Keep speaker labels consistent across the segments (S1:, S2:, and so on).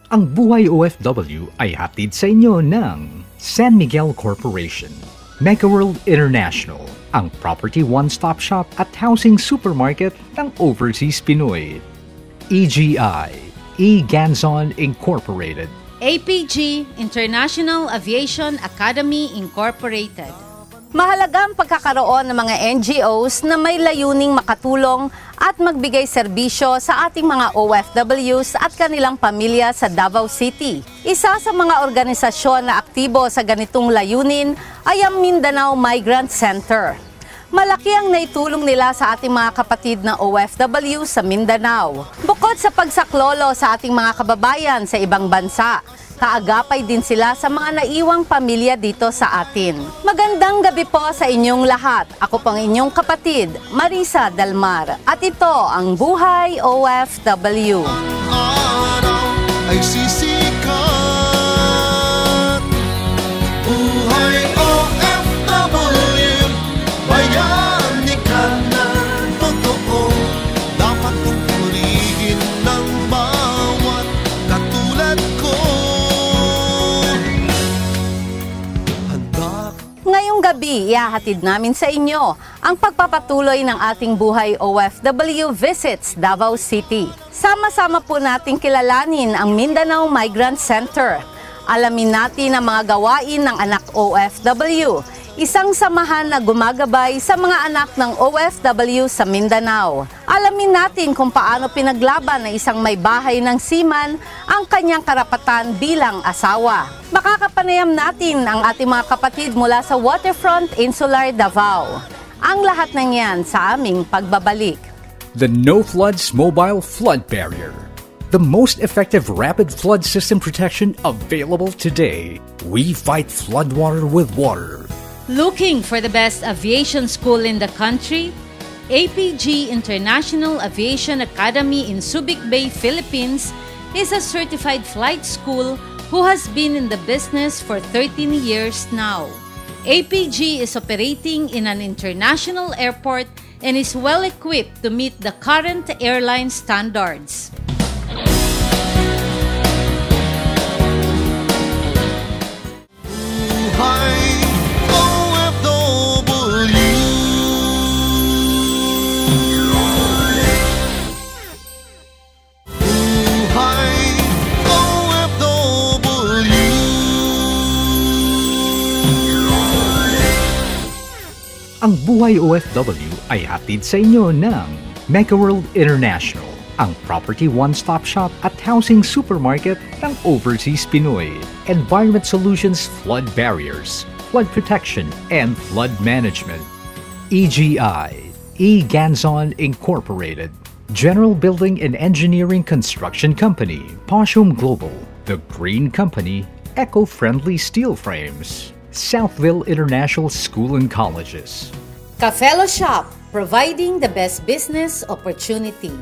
S1: Ang Buhay OFW ay hatid sa inyo ng San Miguel Corporation, Megaworld International, ang property one-stop shop at housing supermarket ng Overseas Pinoy. EGI, E-Ganzon Incorporated.
S2: APG, International Aviation Academy Incorporated.
S3: Mahalagang pagkakaroon ng mga NGOs na may layuning makatulong at magbigay serbisyo sa ating mga OFWs at kanilang pamilya sa Davao City. Isa sa mga organisasyon na aktibo sa ganitong layunin ay ang Mindanao Migrant Center. Malaki ang naitulong nila sa ating mga kapatid na OFW sa Mindanao. Bukod sa pagsaklolo sa ating mga kababayan sa ibang bansa, kaagapay din sila sa mga naiwang pamilya dito sa atin. Magandang gabi po sa inyong lahat. Ako pang inyong kapatid, Marisa Dalmar. At ito ang Buhay OFW. Ay sisikat. Buhay OFW. Bayani ka na totoo. Dapat purihin ng bawat katulad ko. Ngayong gabi, ihahatid namin sa inyo ang pagpapatuloy ng ating Buhay OFW Visits Davao City. Sama-sama po nating kilalanin ang Mindanao Migrant Center. Alamin natin ang mga gawain ng anak OFW, isang samahan na gumagabay sa mga anak ng OFW sa Mindanao. Alamin natin kung paano pinaglaban ng isang may bahay ng seaman ang kanyang karapatan bilang asawa. Makakapanayam natin ang ating mga kapatid mula sa Waterfront Insular Davao. Ang lahat ng yan sa aming pagbabalik.
S1: The No Floods Mobile Flood Barrier. The most effective rapid flood system protection available today. We fight floodwater with water.
S2: Looking for the best aviation school in the country? APG International Aviation Academy in Subic Bay, Philippines is a certified flight school who has been in the business for 13 years now. APG is operating in an international airport and is well equipped to meet the current airline standards.
S1: Ang Buhay OFW ay hatid sa inyo ng Megaworld International, ang property one-stop shop at housing supermarket ng Overseas Pinoy. Environment Solutions Flood Barriers, Flood Protection and Flood Management. EGI, E-Ganzon Incorporated. General Building and Engineering Construction Company, Poshum Global. The Green Company, Eco-Friendly Steel Frames. Southville International School and Colleges.
S3: Cafelo Shop, providing the best business opportunity.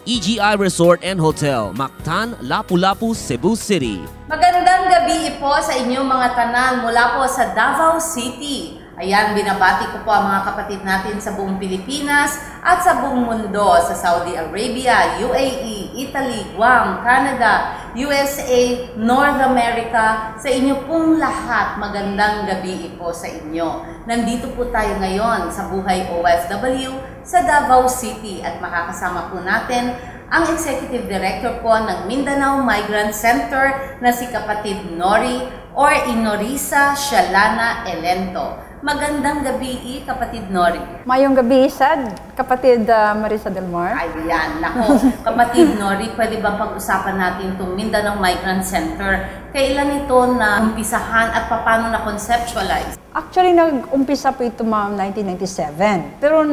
S4: EGI Resort and Hotel, Mactan, Lapu-Lapu, Cebu City.
S3: Magandang gabi po sa inyong mga tanan mula po sa Davao City. Ayan, binabati ko po ang mga kapatid natin sa buong Pilipinas at sa buong mundo, sa Saudi Arabia, UAE, Italy, Guam, Canada, USA, North America. Sa inyo pong lahat, magandang gabi po sa inyo. Nandito po tayo ngayon sa Buhay OFW sa Davao City at makakasama po natin ang Executive Director po ng Mindanao Migrant Center na si kapatid Nori or Inorisa Shalana Elento. Magandang gabi, kapatid Nori.
S5: Mayong gabi, Sad, kapatid Marisa Dalmar.
S3: Ayan, nako. Kapatid Nori, pwede bang pag-usapan natin itong Mindanao Migrant Center? Kailan ito na umpisahan at paano na-conceptualize?
S5: Actually, nag-umpisa po ito, ma'am, 1997. Pero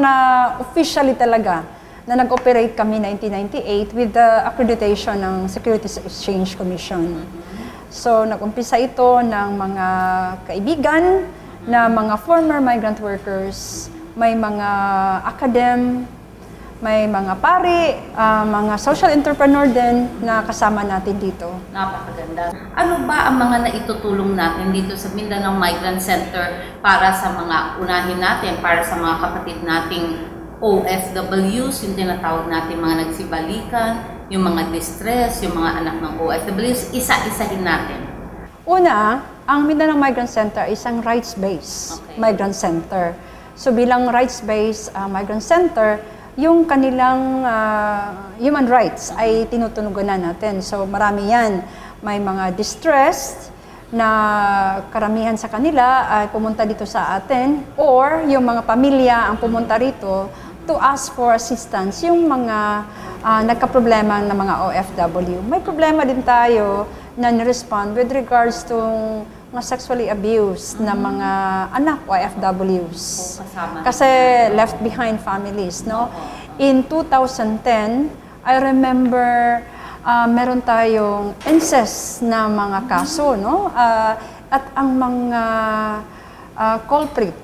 S5: officially talaga, na nag-operate kami 1998 with the accreditation ng Securities Exchange Commission. So, nag-umpisa ito ng mga kaibigan, na mga former migrant workers, may mga academ, may mga pari, mga social entrepreneur din na kasama natin dito.
S3: Napakaganda. Ano ba ang mga naitutulong natin dito sa Mindanao Migrant Center para sa mga unahin natin, para sa mga kapatid nating OFWs, yung tinatawag natin mga nagsibalikan,
S2: yung mga distress, yung mga anak ng OFWs, isa-isahin natin?
S5: Una, ang Mindanao Migrant Center ay isang rights-based migrant center. So bilang rights-based migrant center, yung kanilang human rights ay tinutunugan natin. So marami yan. May mga distressed na karamihan sa kanila ay pumunta dito sa atin, or yung mga pamilya ang pumunta rito to ask for assistance, yung mga nagka-problema ng mga OFW. May problema din tayo na nirespond with regards to mga sexually abused na mga anak OFWs. Kasi left behind families, no? In 2010, I remember meron tayong incest na mga kaso, no? At ang mga culprit,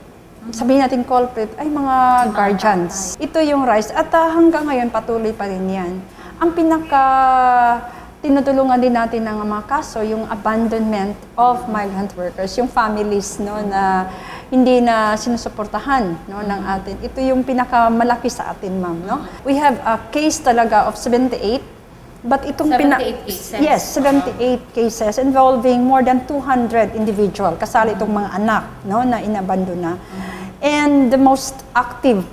S5: sabihin natin culprit, ay mga guardians. Ito yung rights. At hanggang ngayon, patuloy pa rin yan. Ang tinutulungan din natin ng mga kaso, yung abandonment of migrant workers, yung families, no, na hindi na sinusuportahan, no, ng atin. Ito yung pinakamalaki sa atin, ma'am, no? We have a case talaga of 78. But itong
S2: 78 cases?
S5: Yes, 78 cases involving more than 200 individual. Kasali itong mga anak, no, na inabandon na. And the most active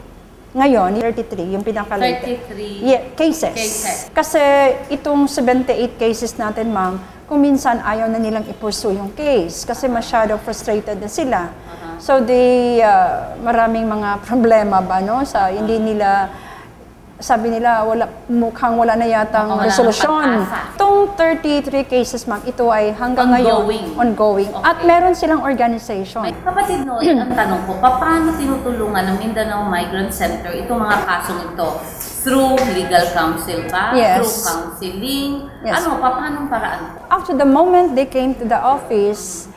S5: ngayon, 33, yung pinaka-latest.
S2: 33
S5: cases. Kasi itong 78 cases natin, ma'am, kung minsan ayaw na nilang i-pursue yung case kasi masyado frustrated na sila. So, maraming mga problema ba, no? Sa hindi nila, sabi nila, mukhang wala na yatang resolusyon. Itong 33 cases, ma'am, ito ay hanggang ngayon ongoing. Okay. At meron silang organization.
S2: Kapatid Noy, ang tanong ko, paano tinutulungan ng Mindanao Migrant Center itong mga kasong ito? Through legal counsel ba?
S5: Yes.
S2: Through counseling?
S5: Yes.
S2: Paano paraan?
S5: After the moment they came to the office,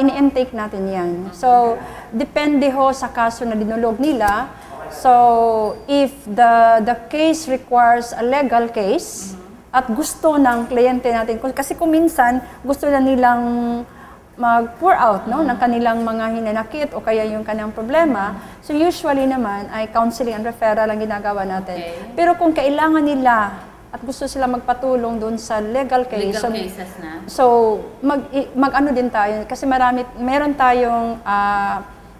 S5: ini-intake natin yan. So, depende ho sa kaso na dinulog nila. So, if the case requires a legal case, at gusto ng kliyente natin, kasi kung minsan gusto na nilang mag-pour out, no, ng kanilang mga hinanakit o kaya yung kanilang problema, so usually naman ay counseling and referral ang ginagawa natin. Okay. Pero kung kailangan nila at gusto sila magpatulong doon sa legal case,
S2: cases na.
S5: So mag-ano din tayo kasi meron tayong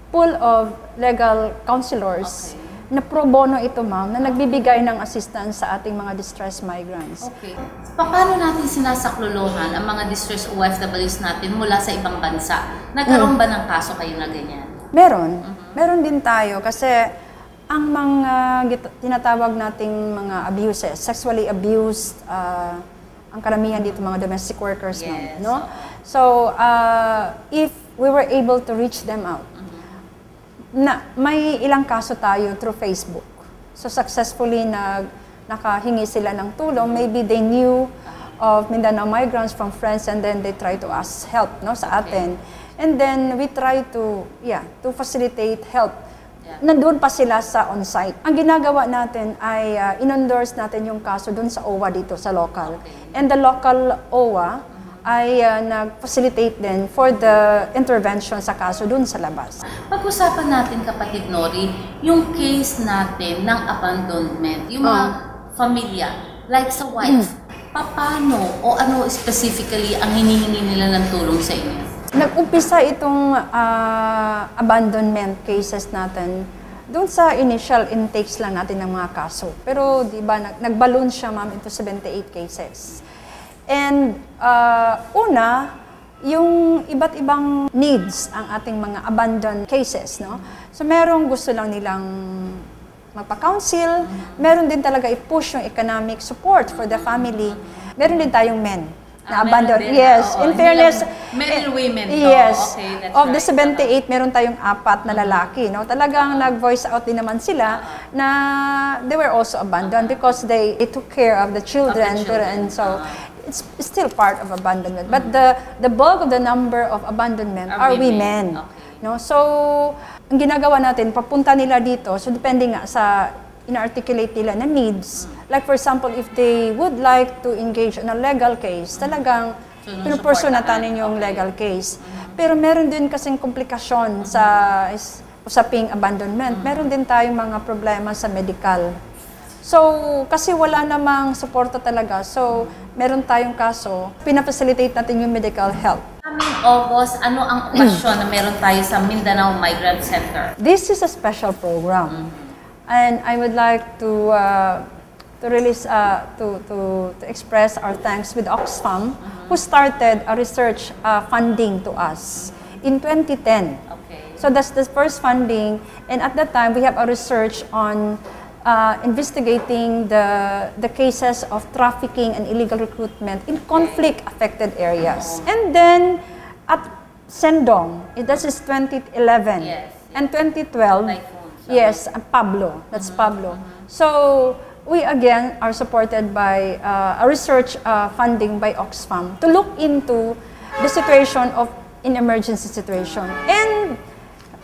S5: pool of legal counselors na pro bono ito, ma'am, na nagbibigay ng assistance sa ating mga distressed migrants.
S2: Okay. Paano natin sinasaklolohan ang mga distressed OFWs natin mula sa ibang bansa? Nagkaroon ba ng kaso kayo na ganyan?
S5: Meron. Meron din tayo kasi ang mga tinatawag nating mga abuses, sexually abused, ang karamihan dito mga domestic workers,
S2: yes,
S5: no? So, if we were able to reach them out, may ilang kaso tayo through Facebook. So successfully nakahingi sila ng tulong. Maybe they knew of Mindanao migrants from friends and then they try to ask help, no, sa atin. And then we try to facilitate help. Nandun pa sila sa on-site. Ang ginagawa natin ay in-endorse natin yung kaso dun sa OWA dito sa local. And the local OWA ay nag-facilitate din for the intervention sa kaso dun sa labas.
S2: Pag-usapan natin, kapatid Nori, yung case natin ng abandonment, yung mga familia, like sa wife, paano o ano specifically ang hinihingi nila ng tulong sa inyo?
S5: Nag-umpisa itong abandonment cases natin doon sa initial intakes lang natin ng mga kaso. Pero di ba nag-balloon siya, ma'am, into 78 cases. And una, yung iba't ibang needs ang ating mga abandoned cases, no? So merong gusto lang nilang magpa-counsel, meron din talaga i-push yung economic support for the family. Meron din tayong men na abandoned. Yes, in fairness,
S2: men and women.
S5: Yes.
S2: Okay, that's
S5: of the
S2: right.
S5: 78, meron tayong 4 na lalaki, no? Talagang nag-voice out din naman sila na they were also abandoned because they took care of the children. And so it's still part of abandonment. But the bulk of the number of abandonment are women.
S2: Okay.
S5: No? So, ang ginagawa natin, papunta nila dito, so depende nga sa in-articulate nila na needs. Like for example, if they would like to engage in a legal case, talagang pinupursue natin yung legal case. Pero meron din kasing komplikasyon sa usaping abandonment. Meron din tayong mga problema sa medical. So, kasi wala namang suporta talaga. So, meron tayong kaso, pinafacilitate natin yung medical help.
S2: Coming August, ano ang okasyon na meron tayo sa Mindanao Migrant Center?
S5: This is a special program. And I would like to express our thanks with Oxfam, who started a research funding to us in 2010.
S2: Okay.
S5: So that's the first funding, and at that time we have a research on investigating the cases of trafficking and illegal recruitment in conflict-affected areas. And then at Sendong, that is 2011,
S2: Yes.
S5: and 2012,
S2: Typhoon,
S5: yes, and Pablo, that's Pablo. So we again are supported by a research funding by Oxfam to look into the situation of in emergency situation. And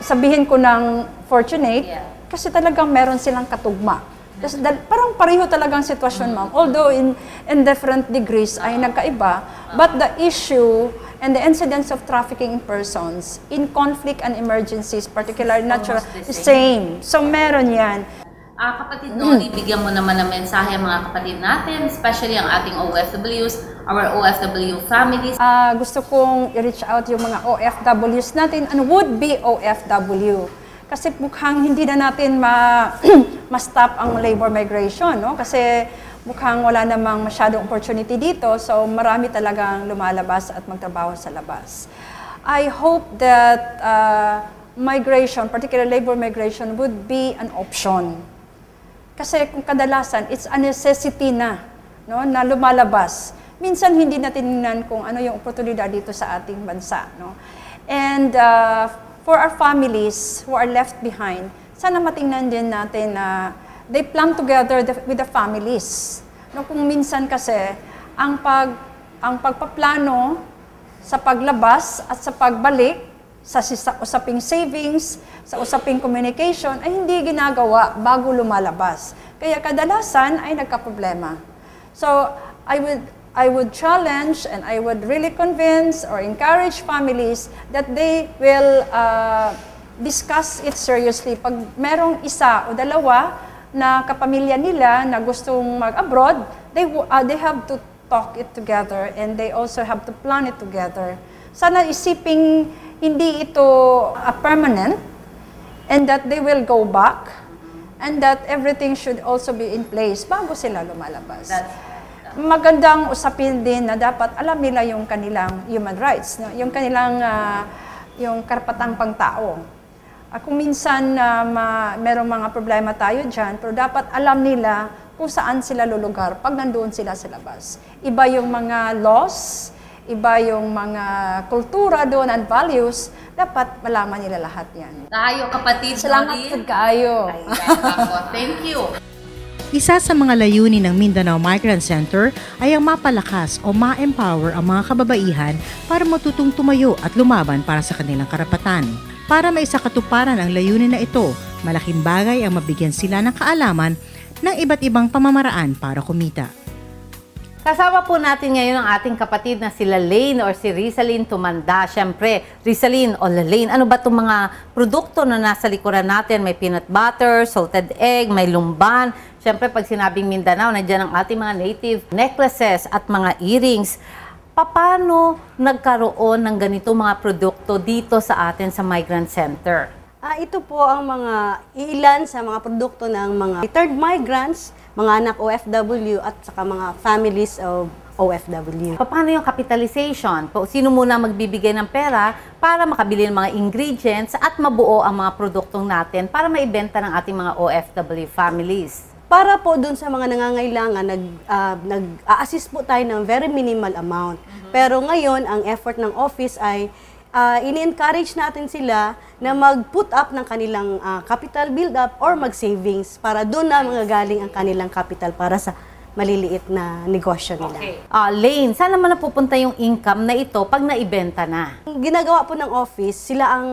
S5: sabihin ko ng fortunate, kasi talagang meron silang katugma. Kasi parang pareho talagang sitwasyon, ma'am. Although in different degrees ay nagkaiba, but the issue and the incidence of trafficking in persons in conflict and emergencies, particularly natural, the same. So meron yan.
S2: Kapatid Noli, bigyan mo naman ng mensahe ang mga kapatid natin, especially ang ating OFWs, our OFW families.
S5: Gusto kong i-reach out yung mga OFWs natin and would-be OFW. Kasi mukhang hindi na natin ma-stop ang labor migration, no? Kasi mukhang wala namang masyadong opportunity dito, so marami talagang lumalabas at magtrabaho sa labas. I hope that migration, particularly labor migration, would be an option. Kasi kung kadalasan, it's a necessity na, no, na lumalabas. Minsan hindi natin tingnan kung ano yung oportunidad dito sa ating bansa, no? And for our families who are left behind, sana matingnan din natin na they plan together with the families. No, kung minsan kasi ang pagpaplano sa paglabas at sa pagbalik sa usaping savings, sa usaping communication ay hindi ginagawa bago lumalabas. Kaya kadalasan ay nagkaproblema. So I would challenge and I would really convince or encourage families that they will discuss it seriously. Pag merong isa o dalawa na kapamilya nila na gustong mag-abroad, they have to talk it together and they also have to plan it together. Sana isiping hindi ito permanent and that they will go back and that everything should also be in place bago sila lumalabas. Magandang usapin din na dapat alam nila yung kanilang human rights, no? Yung kanilang yung karapatang pangtao. Kung minsan merong mga problema tayo dyan, pero dapat alam nila kung saan sila lulugar pag nandoon sila sa labas. Iba yung mga laws, iba yung mga kultura doon and values, dapat malaman nila lahat yan.
S2: Tayo, kapatid.
S5: Salamat po kayo.
S2: Thank you.
S6: Isa sa mga layunin ng Mindanao Migrant Center ay ang mapalakas o ma-empower ang mga kababaihan para matutong tumayo at lumaban para sa kanilang karapatan. Para maisakatuparan ang layunin na ito, malaking bagay ang mabigyan sila ng kaalaman ng iba't ibang pamamaraan para kumita.
S3: Kasama po natin ngayon ang ating kapatid na si Lalaine or si Rizalyn Tumanda. Siyempre, Rizalyn o Lalaine, ano ba itong mga produkto na nasa likuran natin? May peanut butter, salted egg, may lumban. Siyempre, pag sinabing Mindanao, nandiyan ang ating mga native necklaces at mga earrings. Paano nagkaroon ng ganito mga produkto dito sa atin sa Migrant Center?
S7: Ito po ang mga ilan sa mga produkto ng mga returned migrants, mga anak OFW at saka mga families of OFW.
S3: Paano yung capitalization? Sino muna magbibigay ng pera para makabili ng mga ingredients at mabuo ang mga produktong natin para maibenta ng ating mga OFW families?
S7: Para po dun sa mga nangangailangan, nag-assist po tayo ng very minimal amount. Pero ngayon, ang effort ng office ay ini-encourage natin sila na mag-put up ng kanilang capital build-up or mag-savings para doon na magagaling ang kanilang capital para sa maliliit na negosyo nila.
S3: Okay. Lane, saan naman napupunta yung income na ito pag naibenta na?
S7: Ginagawa po ng office, sila ang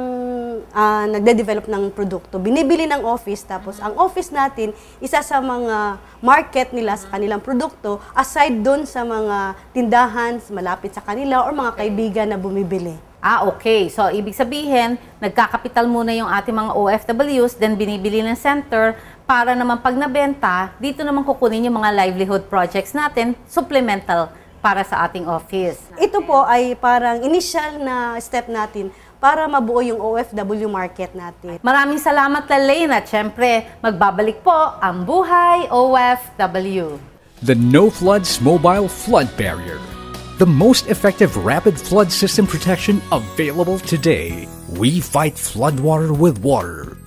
S7: nagde-develop ng produkto. Binibili ng office, tapos ang office natin, isa sa mga market nila sa kanilang produkto, aside doon sa mga tindahan malapit sa kanila or mga kaibigan na bumibili.
S3: Okay. So, ibig sabihin, nagkakapital muna yung ating mga OFWs, then binibili ng center para naman pag nabenta, dito naman kukunin yung mga livelihood projects natin, supplemental para sa ating office.
S7: Ito po ay parang initial na step natin para mabuo yung OFW market natin.
S3: Maraming salamat, Lalaine, at syempre, magbabalik po ang Buhay OFW.
S1: The No Floods Mobile Flood Barrier. The most effective rapid flood system protection available today. We fight floodwater with water.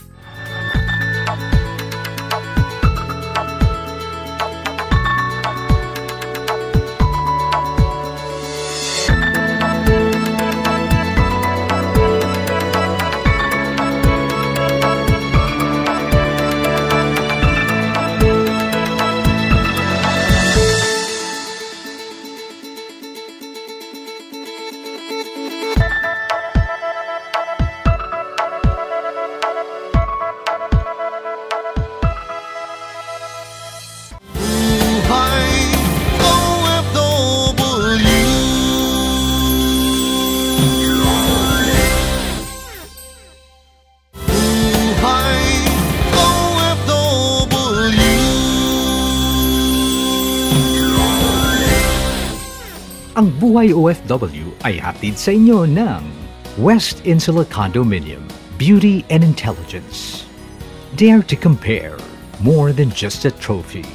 S1: Ang Buhay OFW ay hatid sa inyo ng West Insula Condominium, Beauty and Intelligence. Dare to compare, more than just a trophy.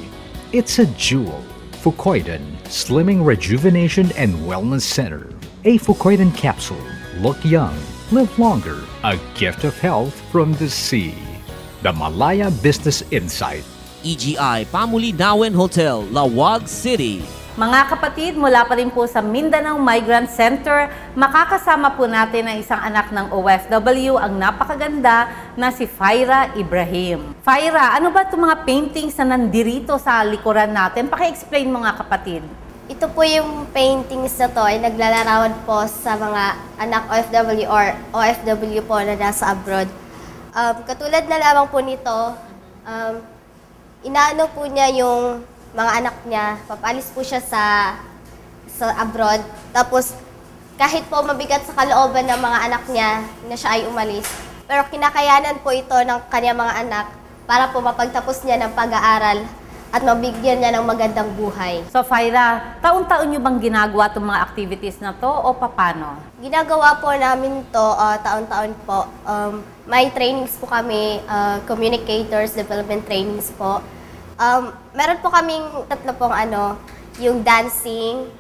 S1: It's a jewel. Fucoidan Slimming Rejuvenation and Wellness Center. A Fucoidan capsule. Look young, live longer. A gift of health from the sea. The Malaya Business Insight.
S4: EGI Pamulidawen Hotel, Lawag City.
S3: Mga kapatid, mula pa rin po sa Mindanao Migrant Center, makakasama po natin ang isang anak ng OFW, ang napakaganda na si Faira Ibrahim. Faira, ano ba itong mga paintings na nandirito sa likuran natin? Paki-explain mo nga kapatid.
S8: Ito po yung paintings na to ay naglalarawan po sa mga anak OFW or OFW po na nasa abroad. Katulad na lamang po nito, inaano po niya yung mga anak niya, papalis po siya sa abroad. Tapos, kahit po mabigat sa kalooban ng mga anak niya na siya ay umalis, pero kinakayanan po ito ng kanyang mga anak para po mapagtapos niya ng pag-aaral at mabigyan niya ng magandang buhay.
S3: So, Faira, taon-taon nyo bang ginagawa itong mga activities na to o papano?
S8: Ginagawa po namin to taon-taon po. May trainings po kami, communicators, development trainings po. Meron po kaming tatlo pong yung dancing,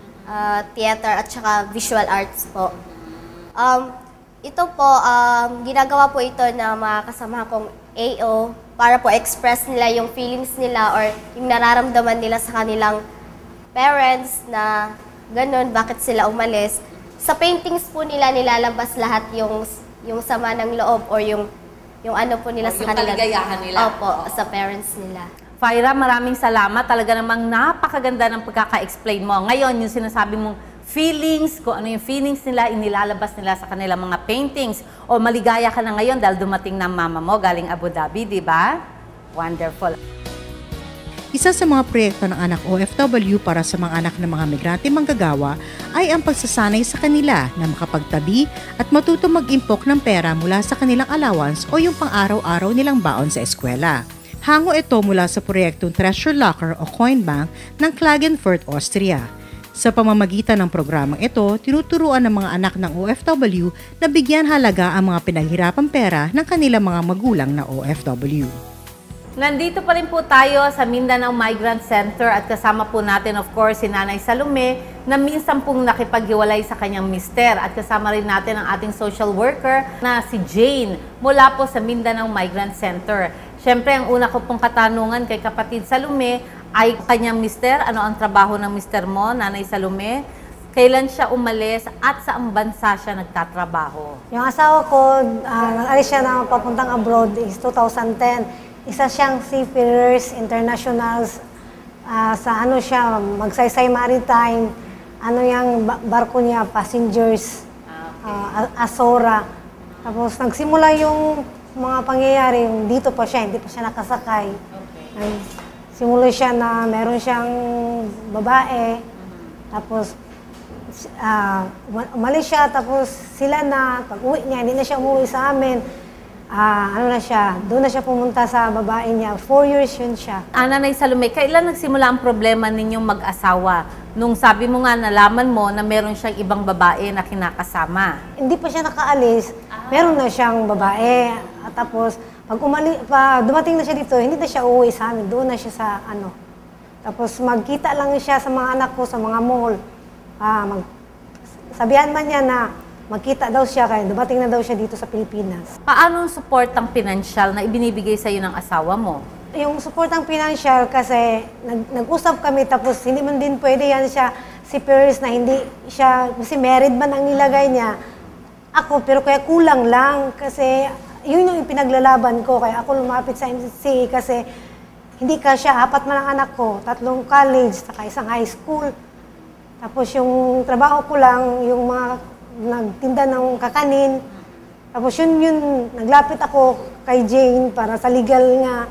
S8: theater at saka visual arts po. Ito po, ginagawa po ito ng mga kasama kong AO para po express nila yung feelings nila or yung nararamdaman nila sa kanilang parents na ganun, bakit sila umalis. Sa paintings po nila nilalabas lahat yung sama ng loob or yung ano po nila sa kanilang
S3: kaligayahan nila.
S8: Opo, sa parents nila.
S3: Faira, maraming salamat. Talaga namang napakaganda ng pagkaka-explain mo. Ngayon, yung sinasabi mong feelings, kung ano yung feelings nila, inilalabas nila sa kanilang mga paintings. O maligaya ka na ngayon dahil dumating na mama mo galing Abu Dhabi, di ba? Wonderful.
S6: Isa sa mga proyekto ng anak OFW para sa mga anak ng mga migrante manggagawa ay ang pagsasanay sa kanila na makapagtabi at matutong mag-impok ng pera mula sa kanilang allowance o yung pang-araw-araw nilang baon sa eskwela. Hango ito mula sa proyektong Treasure Locker o Coin Bank ng Klagenfurt, Austria. Sa pamamagitan ng programang ito, tinuturuan ng mga anak ng OFW na bigyan halaga ang mga pinaghirapang pera ng kanilang mga magulang na OFW.
S3: Nandito pa rin po tayo sa Mindanao Migrant Center at kasama po natin of course si Nanay Salome na minsan pong nakipaghiwalay sa kanyang mister at kasama rin natin ang ating social worker na si Jane mula po sa Mindanao Migrant Center. Siyempre, ang una ko pong katanungan kay kapatid Salome ay kanyang mister. Ano ang trabaho ng mister mo, Nanay Salome? Kailan siya umalis at saang bansa siya nagtatrabaho?
S9: Yung asawa ko, nag-alis siya na papuntang abroad is 2010. Isa siyang Seafarers Internationals sa siya, Magsaysay Maritime. Yung barko niya, passengers, Azora. Tapos nagsimula yung mga pangyayari, yung dito pa siya, hindi pa siya nakasakay. Okay. Simula siya na meron siyang babae, tapos umalis siya, tapos sila na, pag uwi niya, hindi na siya umuwi sa amin. ano na siya, doon na siya pumunta sa babae niya. 4 years yun siya.
S3: Nanay Salome, kailan nagsimula ang problema ninyong mag-asawa? Nung sabi mo nga, nalaman mo na meron siyang ibang babae na kinakasama.
S9: Hindi pa siya nakaalis, meron na siyang babae. At tapos, pag dumating na siya dito, hindi na siya uuwi sa amin. Doon na siya sa Tapos magkita lang siya sa mga anak ko sa mga mall. Sabihan man niya na magkita daw siya kaya dumating na daw siya dito sa Pilipinas.
S3: Paano ang suportang pinansyal na ibinibigay sa iyo ng asawa mo?
S9: Yung suportang pinansyal kasi nag-usap kami tapos hindi man din pwede yan siya si Paris na hindi siya, kasi married man ang nilagay niya. Ako, pero kaya kulang lang kasi yun yung pinaglalaban ko. Kaya ako lumapit sa MCC kasi hindi ka siya, 4 man ang anak ko, 3 college, saka 1 high school. Tapos yung trabaho ko lang, yung mga nagtinda ng kakanin. Tapos yun, naglapit ako kay Jane para sa legal nga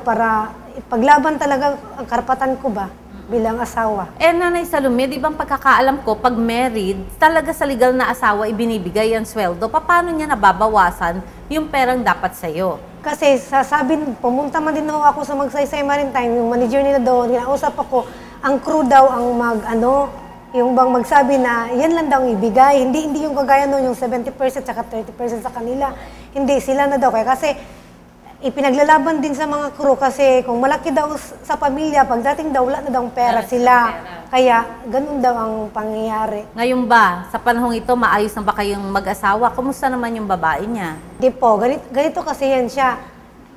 S9: para ipaglaban talaga ang karapatan ko ba bilang asawa.
S3: Nanay Salome, di bang pagkakaalam ko, pag married, talaga sa legal na asawa ibinibigay ang sweldo, paano niya nababawasan yung perang dapat sa'yo?
S9: Kasi pumunta man din ako sa Magsaysay Maritime, yung manager nila doon, kinausap ako, ang crew daw ang yung bang magsabi na yan lang daw ibigay, hindi yung kagaya noon yung 70% saka 30% sa kanila. Hindi, sila na daw. Kasi ipinaglalaban din sa mga crew kasi kung malaki daw sa pamilya, pagdating daw wala na daw pera sila. Kaya ganun daw ang pangyayari.
S3: Ngayon ba, sa panahong ito, maayos na ba kayong mag-asawa? Kumusta naman yung babae niya?
S9: Di po, ganito kasi yan siya.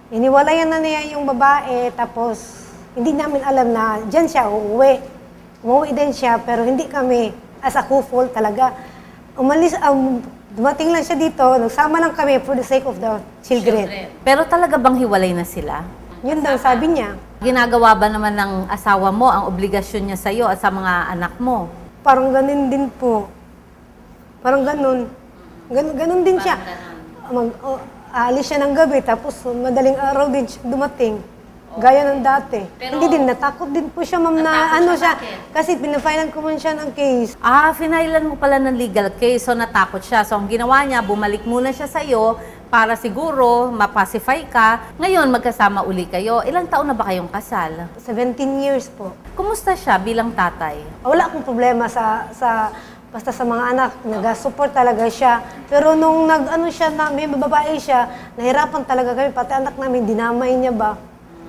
S9: Iniwalayan na niya yung babae, tapos hindi namin alam na dyan siya uuwi. Umuwi din siya, pero hindi kami as a couple talaga. Dumating lang siya dito, nagsama lang kami for the sake of the children.
S3: Pero talaga bang hiwalay na sila?
S9: Yun daw sabi niya.
S3: Ginagawa ba naman ng asawa mo ang obligasyon niya sa'yo at sa mga anak mo?
S9: Parang ganun din po. Parang ganun. Ganun din siya. Aalis siya ng gabi, tapos madaling araw din siya dumating. Gaya ng dati. Pero, hindi din, natakot din po siya, ma'am, na siya. Kasi pinafilan ko man siya ng case.
S3: Finailan mo pala ng legal case, so natakot siya. So ang ginawa niya, bumalik muna siya sa'yo para siguro mapacify ka. Ngayon, magkasama uli kayo. Ilang taon na ba kayong kasal?
S9: 17 years po.
S3: Kumusta siya bilang tatay?
S9: Wala akong problema basta sa mga anak, nag-support talaga siya. Pero nung siya, may babae siya, nahirapan talaga kami, pati anak namin, dinamay niya ba?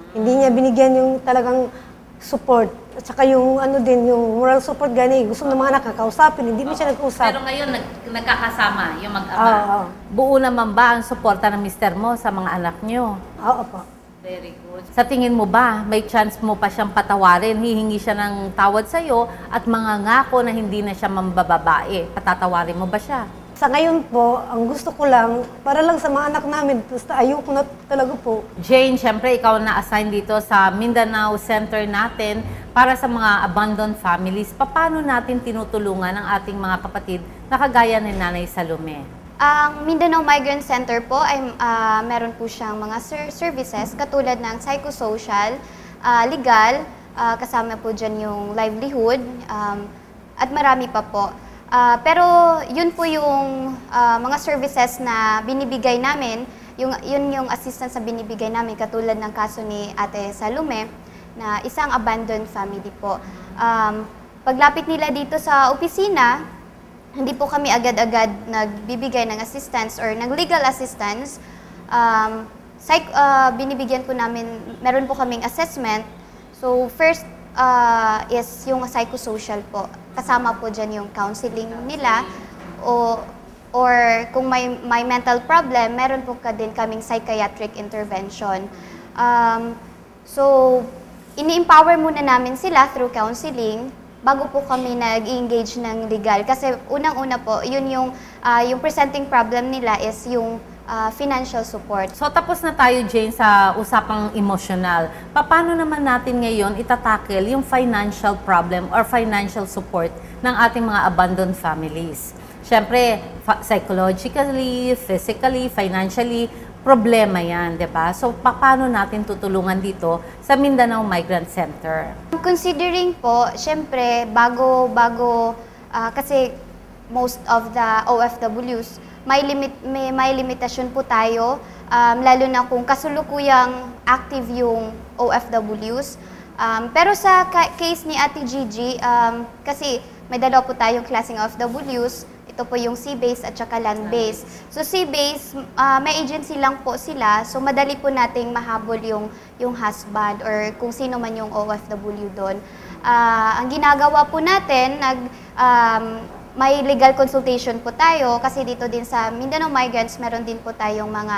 S9: Hindi niya binigyan yung talagang support. At saka yung yung moral support gani. Gusto ng mga anak kakausapin, hindi mo siya nag-usap.
S3: Pero ngayon, nagkakasama yung mag-ama. Buo naman ba ang suporta ng mister mo sa mga anak niyo?
S9: Oo po.
S3: Very good. Sa tingin mo ba, may chance mo pa siyang patawarin? Hihingi siya ng tawad sa'yo at mangangako na hindi na siya mambababae. Patatawarin mo ba siya?
S9: Sa ngayon po, ang gusto ko lang, para lang sa mga anak namin, basta ayoko na talaga po.
S3: Jane, syempre ikaw na-assign dito sa Mindanao Center natin para sa mga abandoned families. Paano natin tinutulungan ang ating mga kapatid na kagaya ni Nanay Salome?
S8: Ang Mindanao Migrant Center po ay meron po siyang mga services katulad ng psychosocial, legal, kasama po dyan yung livelihood, at marami pa po. Pero yun po yung mga services na binibigay namin, yun yung assistance na binibigay namin katulad ng kaso ni Ate Salome na isang abandoned family po. Paglapit nila dito sa opisina, hindi po kami agad-agad nagbibigay ng assistance or ng legal assistance. Binibigyan po namin, meron po kaming assessment. So first is yung psychosocial po. Kasama po dyan yung counseling nila or kung may mental problem, meron po din kaming psychiatric intervention. So, ini-empower muna namin sila through counseling bago po kami nag-engage ng legal. Kasi unang-una po, yun yung presenting problem nila is yung financial support.
S3: So tapos na tayo, Jane, sa usapang emosyonal. Paano naman natin ngayon itatackle yung financial problem or financial support ng ating mga abandoned families? Siyempre, psychologically, physically, financially, problema yan, di ba? So paano natin tutulungan dito sa Mindanao Migrant Center?
S8: Considering po, siyempre, kasi most of the OFWs,
S10: may limitasyon po tayo, lalo na kung kasulukuyang active yung OFWs. Pero sa case ni Ate Gigi, kasi may dalawa po tayong klaseng OFWs, ito po yung sea-based at saka land-based. So sea-based, may agency lang po sila, so madali po nating mahabol yung husband or kung sino man yung OFW doon. Ang ginagawa po natin, may legal consultation po tayo kasi dito din sa Mindanao Migrants, meron din po tayong mga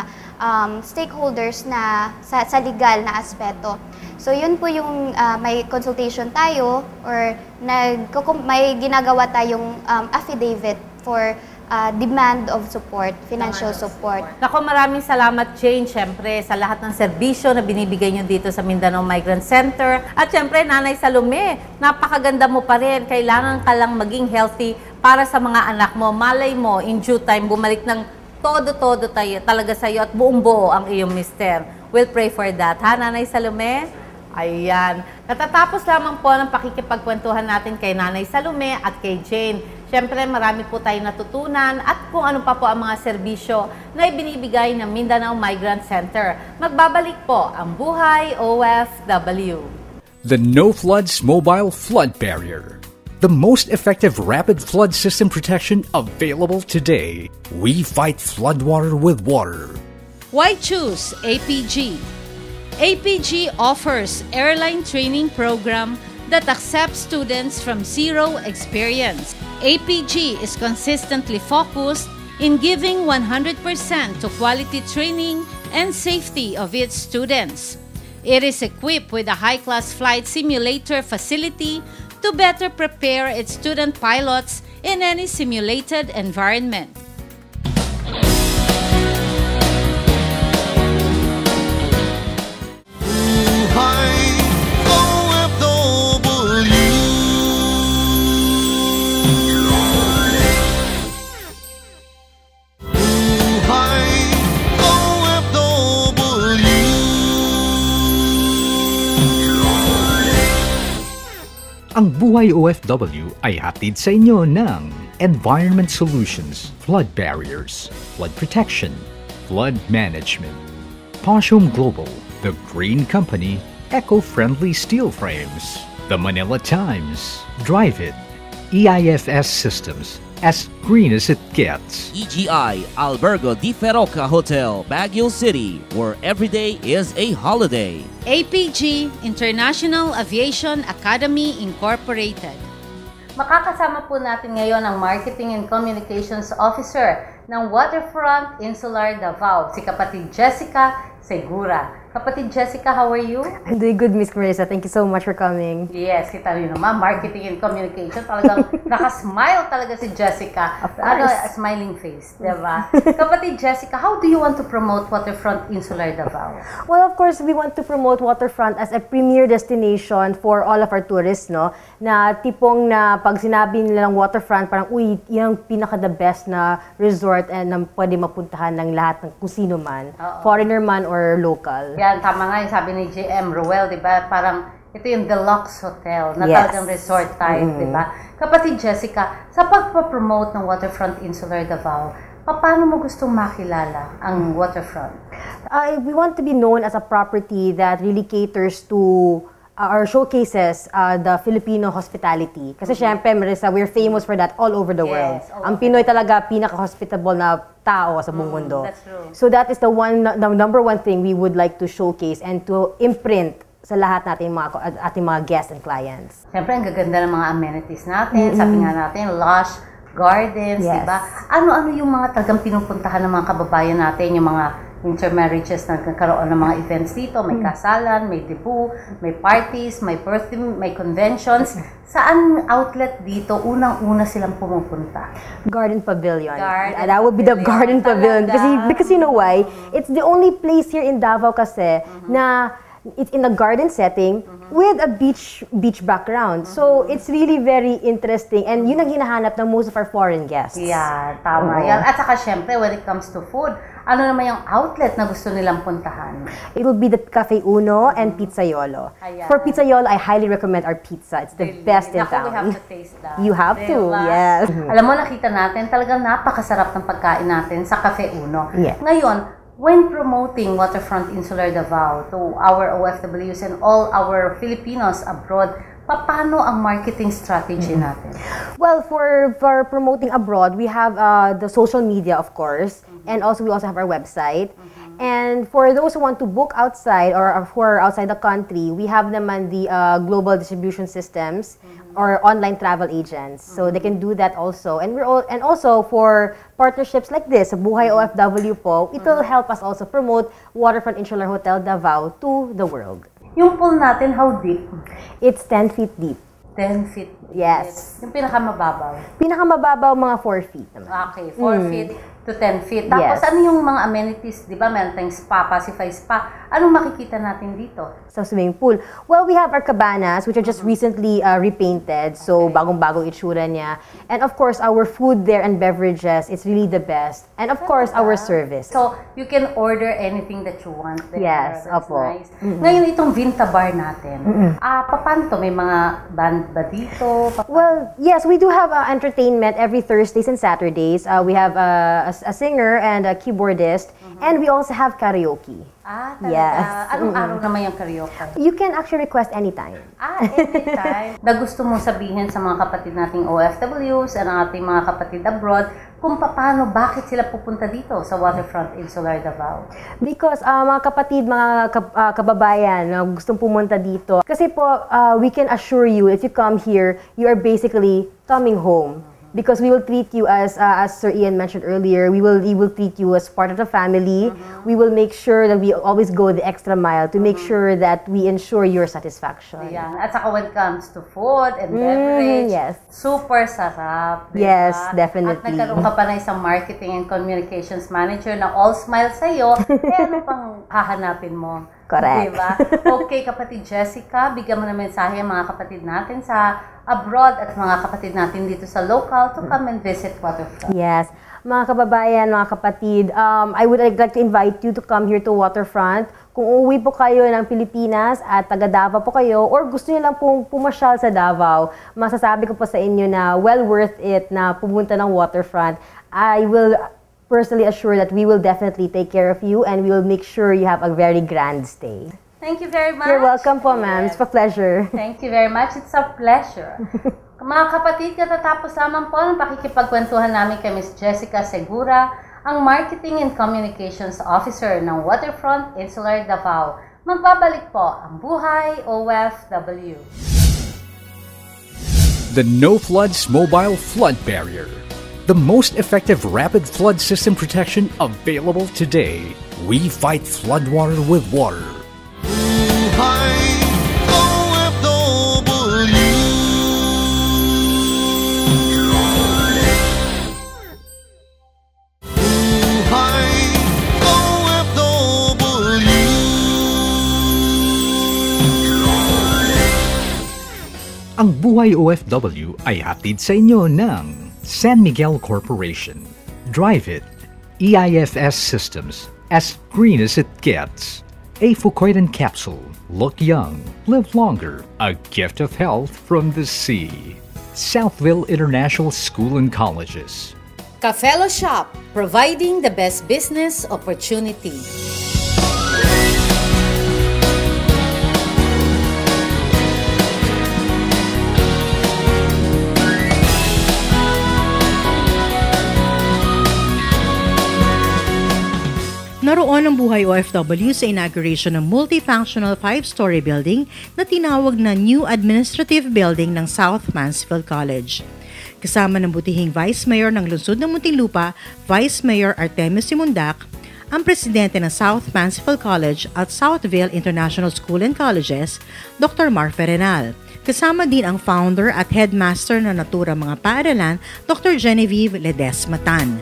S10: stakeholders na sa legal na aspeto. So yun po yung may consultation tayo or may ginagawa tayong affidavit for demand of support, financial support.
S3: Nako, maraming salamat, Jane, syempre, sa lahat ng serbisyo na binibigay nyo dito sa Mindanao Migrant Center. At syempre, Nanay Salome, napakaganda mo pa rin. Kailangan ka lang maging healthy para sa mga anak mo. Malay mo, in due time, bumalik ng todo-todo talaga sa'yo at buong-buo ang iyong mister. We'll pray for that. Ha, Nanay Salome? Ayan. Katatapos lamang po ng pakikipagkwentuhan natin kay Nanay Salome at kay Jane. Siyempre, marami po tayong natutunan at kung ano pa po ang mga serbisyo na ibinibigay ng Mindanao Migrant Center. Magbabalik po ang Buhay OFW.
S1: The No Floods Mobile Flood Barrier. The most effective rapid flood system protection available today. We fight floodwater with water.
S2: Why choose APG? APG offers airline training program that accepts students from zero experience. APG is consistently focused in giving 100% to quality training and safety of its students. It is equipped with a high-class flight simulator facility to better prepare its student pilots in any simulated environment.
S1: Ang Buhay OFW ay hatid sa inyo ng Environment Solutions, Flood Barriers, Flood Protection, Flood Management, Poshum Global, The Green Company, Eco-Friendly Steel Frames, The Manila Times, Drive It, EIFS Systems, as green as it gets.
S4: EGI Albergo Di Feroca Hotel, Baguio City, where every day is a holiday.
S2: APG, International Aviation Academy Incorporated.
S3: Makakasama po natin ngayon ang Marketing and Communications Officer ng Waterfront Insular Davao, si kapatid Jessica Segura. Kapatid Jessica, how are you?
S11: I'm doing good, Miss Marissa. Thank you so much for coming.
S3: Yes, kita rin naman. Marketing and Communication. Talagang nakasmile talaga si Jessica.
S11: Of course.
S3: A smiling face, diba? Kapatid Jessica, how do you want to promote Waterfront Insular Davao?
S11: Well, of course, we want to promote Waterfront as a premier destination for all of our tourists, no? Na tipong na pag sinabi nila ng Waterfront, parang, uy, yung pinaka-the best na resort and na pwede mapuntahan ng lahat ng kusino man, foreigner man or local.
S3: Yan, tama nga yung sabi ni JM Ruel, di ba? Parang ito yung deluxe hotel na talagang resort type, di ba? Kapatid Jessica, sa pagpapromote ng Waterfront Insular Davao, paano mo gustong makilala ang Waterfront?
S11: We want to be known as a property that really caters to or showcases the Filipino hospitality. Kasi syempre, Marissa, we're famous for that all over the world. Ang Pinoy talaga pinaka-hospitable na tao sa buong mundo.
S3: That's true.
S11: So that is the number one thing we would like to showcase and to imprint sa lahat natin ating mga guests and clients.
S3: Siyempre, ang gaganda ng mga amenities natin. Sabi nga natin, lush gardens, di ba? Ano-ano yung mga talagang pinupuntahan ng mga kababayan natin, yung mga intermarriages na nagkaroon ng mga events dito, may kasalan, may debut, may parties, may birthday, may conventions. Saan outlet dito unang-una silang pumupunta?
S11: Garden Pavilion. That would be the Garden Pavilion. Because you know why? It's the only place here in Davao kasi na it's in a garden setting with a beach background. So it's really very interesting, and yun ang hinahanap ng most of our foreign guests.
S3: Yeah, tama yan. At saka syempre, when it comes to food, ano naman yung outlet na gusto nilang puntahan?
S11: It will be the Cafe Uno and Pizzaiolo. For Pizzaiolo, I highly recommend our pizza. It's the best in town.
S3: We have to taste that.
S11: You have to, yes.
S3: Alam mo, nakita natin, talagang napakasarap ng pagkain natin sa Cafe Uno.
S11: Yeah.
S3: Ngayon, when promoting Waterfront Insular Davao to our OFWs and all our Filipinos abroad, paano ang marketing strategy natin?
S11: Well, for promoting abroad, we have the social media, of course, and we also have our website. And for those who want to book outside or who are outside the country, we have naman the global distribution systems or online travel agents. So they can do that also. And also for partnerships like this, Buhay OFW po, it will help us also promote Waterfront Insular Hotel Davao to the world.
S3: Yung pool natin, how deep?
S11: It's 10 feet deep.
S3: 10 feet?
S11: Yes.
S3: Yung pinakamababaw?
S11: Pinakamababaw, mga 4 feet naman.
S3: Okay, 4 feet to 10 feet. Tapos
S11: Yes.
S3: ano yung mga amenities? Di ba, meron tayong spa, Pacify Spa. Anong makikita natin dito?
S11: Sa swimming pool. Well, we have our cabanas, which are just recently repainted. So, bagong-bagong itsura niya. And of course, our food there and beverages, it's really the best. And of course, our service.
S3: So, you can order anything that you want there.
S11: Yes,
S3: That's
S11: opo.
S3: nice. Ngayon, itong Vinta Bar natin. Paano to? May mga band ba dito?
S11: Well, yes, we do have entertainment every Thursdays and Saturdays. We have a singer and a keyboardist. And we also have karaoke.
S3: Talaga?
S11: Yes.
S3: Anong araw naman yung karaoke?
S11: You can actually request anytime.
S3: Anytime. Na gusto mong sabihin sa mga kapatid nating OFWs and ang ating mga kapatid abroad kung paano, bakit sila pupunta dito sa Waterfront Insular Davao?
S11: Because mga kapatid, mga kababayan na gustong pumunta dito, kasi po, we can assure you, if you come here, you are basically coming home. Because we will treat you as Sir Ian mentioned earlier, we will treat you as part of the family. We will make sure that we always go the extra mile to make sure that we ensure your satisfaction.
S3: Ayan. At saka when it comes to food and beverage,
S11: yes.
S3: super sarap. Diba?
S11: Yes, definitely.
S3: At nagkaroon ka pa na isang marketing and communications manager na all smile sa'yo, ano pang hahanapin mo?
S11: Correct.
S3: Diba? Okay, kapatid Jessica, bigyan mo na mensahe ang mga kapatid natin sa abroad at mga kapatid natin dito sa local to come and visit Waterfront.
S11: Yes. Mga kababayan, mga kapatid, I would like to invite you to come here to Waterfront. Kung uuwi po kayo ng Pilipinas at taga Davao po kayo or gusto niyo lang pong pumasyal sa Davao, masasabi ko po sa inyo na well worth it na pumunta ng Waterfront. I will personally assure that we will definitely take care of you and we will make sure you have a very grand stay.
S3: Thank you very much.
S11: You're welcome po, ma'am. It's a pleasure.
S3: Thank you very much. It's a pleasure. Mga kapatid, katatapos lamang po ng pakikipagkwentuhan namin kay Ms. Jessica Segura, ang Marketing and Communications Officer ng Waterfront Insular Davao. Magbabalik po ang Buhay OFW.
S1: The No Floods Mobile Flood Barrier. The most effective rapid flood system protection available today. We fight floodwater with water. Ang Buhay OFW ay hatid sa inyo ng San Miguel Corporation. Drive it. EIFS Systems. As green as it gets. A Fucoidan capsule. Look young. Live longer. A gift of health from the sea. Southville International School and Colleges.
S2: Cafelo Shop, providing the best business opportunity.
S6: Naroon ang Buhay OFW sa inauguration ng multifunctional 5-story building na tinawag na New Administrative Building ng South Mansfield College. Kasama ng butihing Vice Mayor ng Lungsod ng Muntinlupa, Vice Mayor Artemio Simundak, ang Presidente ng South Mansfield College at Southville International School and Colleges, Dr. Mar Ferenal. Kasama din ang founder at headmaster ng naturang mga paaralan, Dr. Genevieve Ledesma Tan.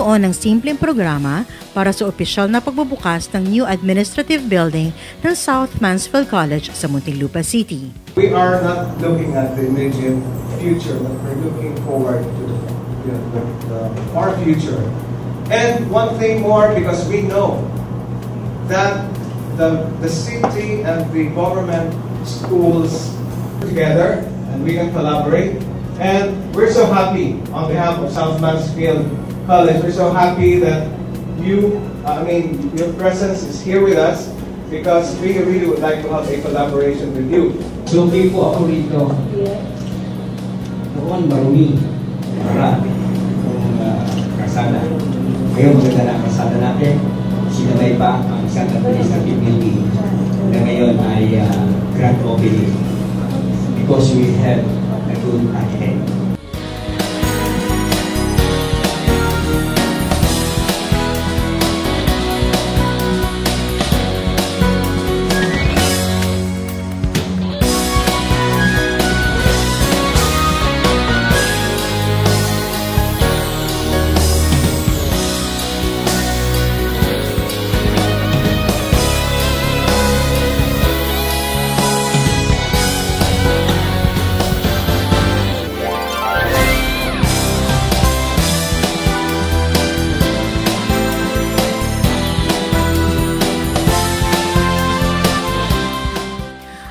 S6: nagkaroon ng simpleng programa para sa opisyal na pagbubukas ng new administrative building ng South Mansfield College sa Muntinlupa City.
S12: We are not looking at the immediate future, but we're looking forward to the far future. And one thing more, because we know that the city and the government schools together and we can collaborate. And we're so happy on behalf of South Mansfield College. We're so happy that your presence is here with us because we really would like to have a collaboration with you.
S13: Suki po ako rito. Noon marumi. Para kung kasada. Ngayon maganda na kasada natin. Sinabay pa ang isang administrative building na ngayon ay grand opening because we have a good architect.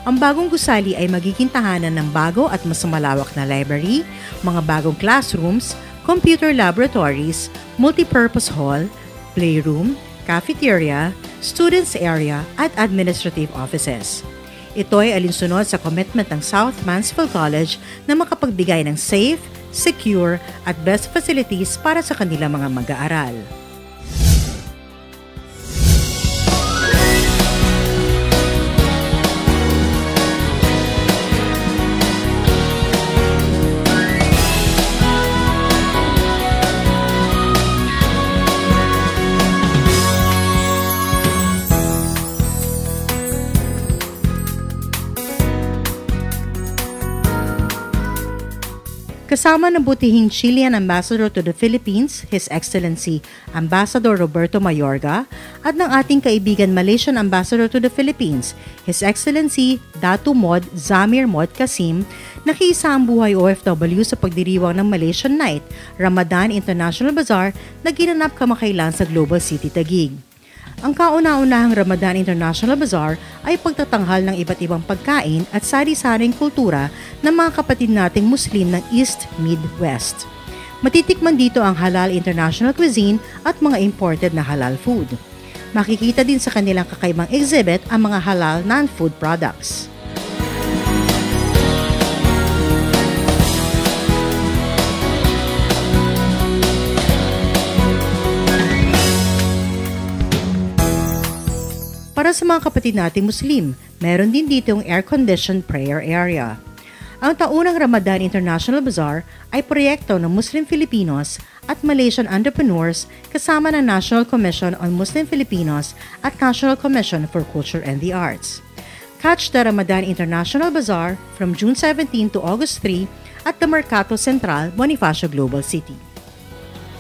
S6: Ang bagong gusali ay magiging tahanan ng bago at mas malawak na library, mga bagong classrooms, computer laboratories, multipurpose hall, playroom, cafeteria, students area at administrative offices. Ito ay alinsunod sa commitment ng South Mansfield College na makapagbigay ng safe, secure at best facilities para sa kanilang mga mag-aaral. Kasama ng butihing Chilean Ambassador to the Philippines, His Excellency Ambassador Roberto Mayorga, at ng ating kaibigan Malaysian Ambassador to the Philippines, His Excellency Datu Mod Zamir Mod Kasim, nakiisa ang buhay OFW sa pagdiriwang ng Malaysian Night, Ramadan International Bazaar na ginanap kamakailan sa Global City Taguig. Ang kauna-unahang Ramadan International Bazaar ay pagtatanghal ng iba't ibang pagkain at sari-saring kultura ng mga kapatid nating Muslim ng East Midwest. Matitikman dito ang halal international cuisine at mga imported na halal food. Makikita din sa kanilang kakaibang exhibit ang mga halal non-food products. Para sa mga kapatid nating Muslim, meron din dito yung air-conditioned prayer area. Ang taunang Ramadan International Bazaar ay proyekto ng Muslim Filipinos at Malaysian entrepreneurs kasama ng National Commission on Muslim Filipinos at National Commission for Culture and the Arts. Catch the Ramadan International Bazaar from June 17 to August 3 at the Mercato Central, Bonifacio, Global City.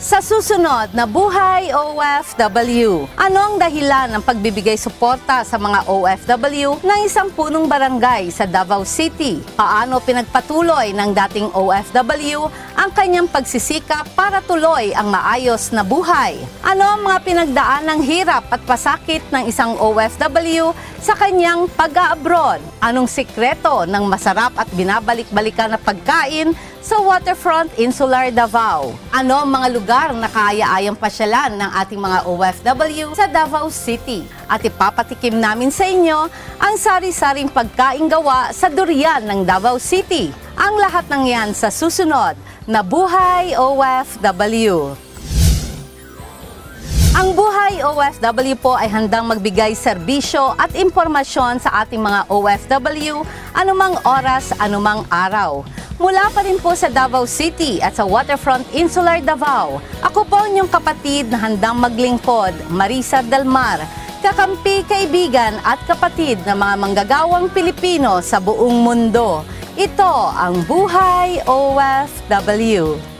S3: Sa susunod na Buhay OFW, ano ang dahilan ng pagbibigay suporta sa mga OFW ng isang punong barangay sa Davao City? Paano pinagpatuloy ng dating OFW ang kanyang pagsisikap para tuloy ang maayos na buhay? Ano ang mga pinagdaan ng hirap at pasakit ng isang OFW sa kanyang pag-a-abroad? Anong sikreto ng masarap at binabalik-balikan na pagkain sa Waterfront Insular Davao? Ano ang mga lugar na kaaya-ayang pasyalan ng ating mga OFW sa Davao City? At ipapatikim namin sa inyo ang sari-saring pagkain gawa sa durian ng Davao City. Ang lahat ng yan sa susunod na Buhay OFW. Ang Buhay OFW po ay handang magbigay serbisyo at impormasyon sa ating mga OFW anumang oras, anumang araw. Mula pa rin po sa Davao City at sa Waterfront Insular Davao, ako po inyong kapatid na handang maglingkod, Marisa Delmar, kakampi, kaibigan at kapatid ng mga manggagawang Pilipino sa buong mundo. Ito ang Buhay OFW.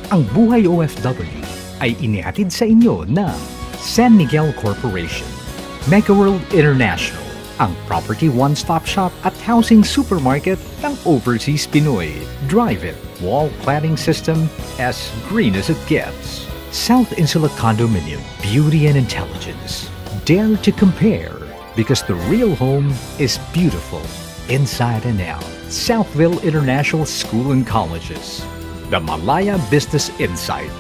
S1: Ang Buhay OFW ay inihatid sa inyo ng San Miguel Corporation, Mega World International, ang property one-stop shop at housing supermarket ng Overseas Pinoy. Drive It wall cladding system, as green as it gets. South Insula Condominium, beauty and intelligence. Dare to compare, because the real home is beautiful inside and out. Southville International School and Colleges. The Malaya Business Insight.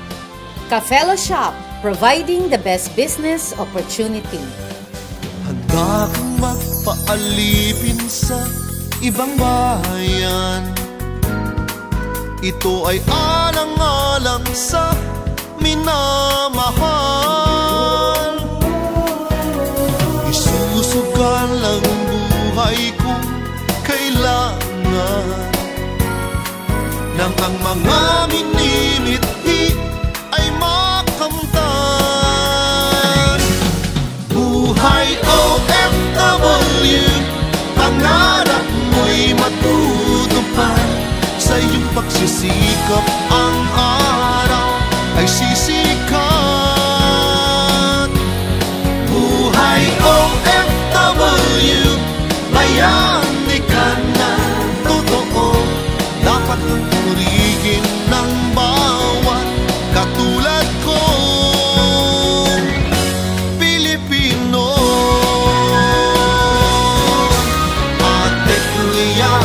S3: Cafelo Shop, providing the best business opportunity.
S14: Handa kang magpaalipin sa ibang bayan. Ito ay alang-alang sa minamahal. Isusugal ang buhay kung kailangan nang ang mga minimithi ay makamtan. Buhay OFW, pangarap mo'y matutupad. Sa iyong pagsisikap ang araw ay sisikat. Buhay OFW, bayani ka na totoo. Dapat kang purihin ng bawat katulad ko. Pilipino, ate, kuya,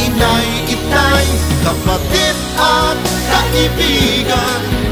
S14: inay, itay, kapatid at kaibigan.